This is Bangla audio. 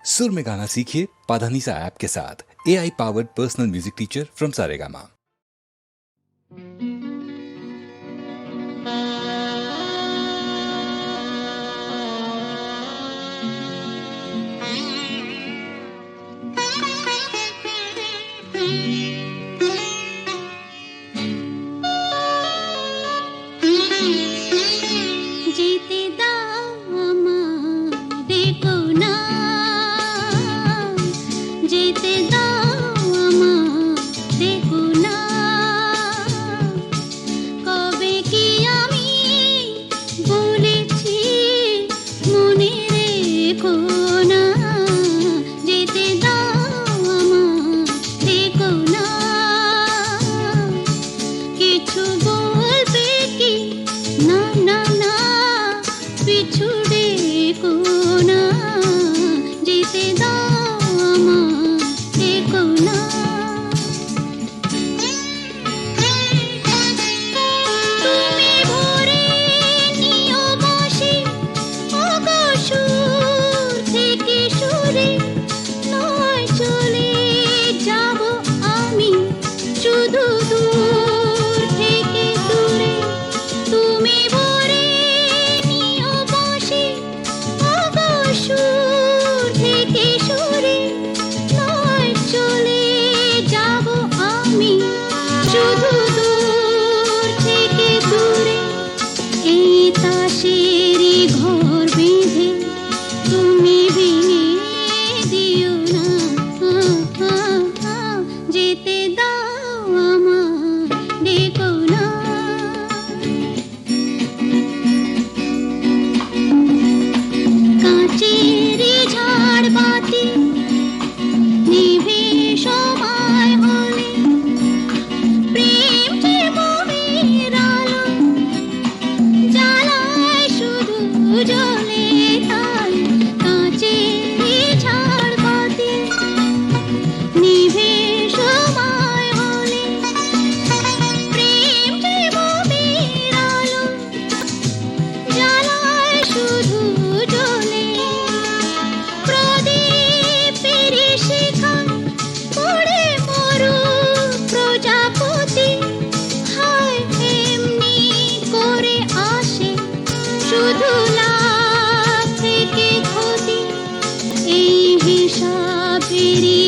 सुर में गाना सीखिए पाधानीसा ऐप के साथ। AI powered personal music teacher from Saregama. जीते दामा देखो ना, जीते दामा देखो ना, कबे की आमी बोलेছি মনে রেখো না, যেতে দাও দেখো না, কিছু বলবে কি না না না, পিছু দেখো না, যেতে দাও দেখো না। তুমি ভরে নিও বসে অগসুর থেকে সুরে, নয় চলে যাব আমি শুধু দূর থেকে দূরে। তুমি ভরে নিও বসে অগসুর থেকে সুরে, নয় চলে যাব আমি শুধু দূর থেকে দূরে। এই তাসেরই ঘর বেঁধে তুমি ভেঙে দিও না, যেতে দাও আমায় দেখো না। কাঁচেরই ঝাড়বাতি নিভে সময় হলে, প্রেম যে মোমের আলো জ্বালায় শুধু জ্বলে তাই। কাঁচেরই ঝাড়বাতি নিভে সময় হলে, প্রেম যে মোমের আলো জ্বালায় শুধু জ্বলে। প্রদীপের শিখায় পড়ে মরু প্রজাপতি, হায় এমনি করে আসে শুধু লাভ থেকে ক্ষতি। এই হিসাবেরই